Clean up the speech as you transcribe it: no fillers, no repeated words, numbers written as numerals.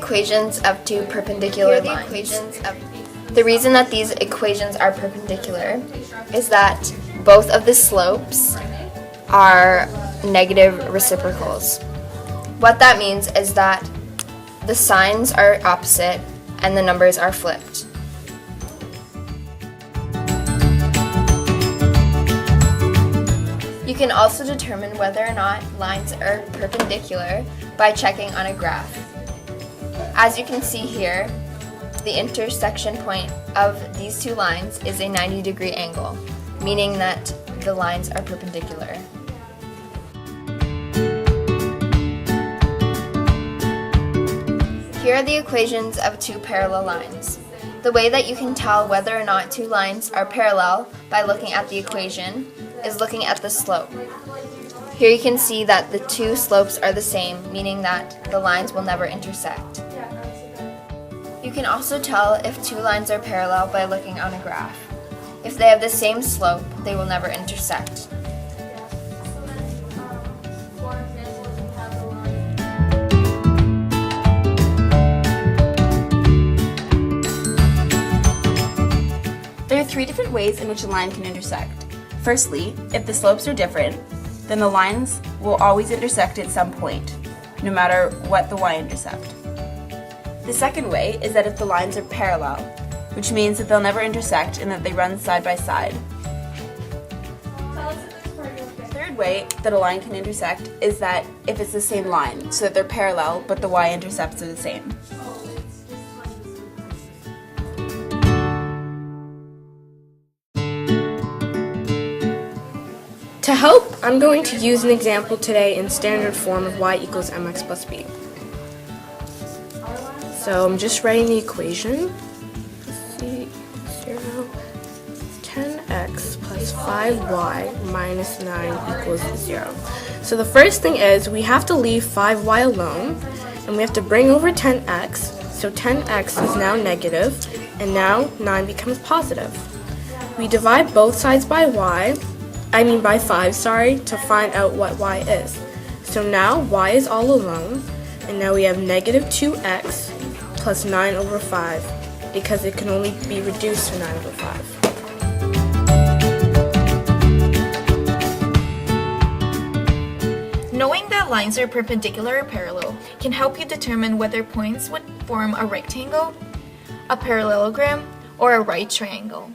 equations of two perpendicular lines. The reason that these equations are perpendicular is that both of the slopes are negative reciprocals. What that means is that the signs are opposite and the numbers are flipped. You can also determine whether or not lines are perpendicular by checking on a graph. As you can see here, the intersection point of these two lines is a 90-degree angle, meaning that the lines are perpendicular. Here are the equations of two parallel lines. The way that you can tell whether or not two lines are parallel by looking at the equation is looking at the slope. Here you can see that the two slopes are the same, meaning that the lines will never intersect. You can also tell if two lines are parallel by looking on a graph. If they have the same slope, they will never intersect. There are three different ways in which a line can intersect. Firstly, if the slopes are different, then the lines will always intersect at some point, no matter what the y-intercept. The second way is that if the lines are parallel, which means that they'll never intersect and that they run side by side. The third way that a line can intersect is that if it's the same line, so that they're parallel but the y-intercepts are the same. To help, I'm going to use an example today in standard form of y equals mx plus b. So I'm just writing the equation. C 0, 10x plus 5y minus 9 equals 0. So the first thing is we have to leave 5y alone, and we have to bring over 10x. So 10x is now negative, and now 9 becomes positive. We divide both sides by by 5, to find out what y is. So now y is all alone, and now we have negative 2x plus 9 over 5, because it can only be reduced to 9 over 5. Knowing that lines are perpendicular or parallel can help you determine whether points would form a rectangle, a parallelogram, or a right triangle.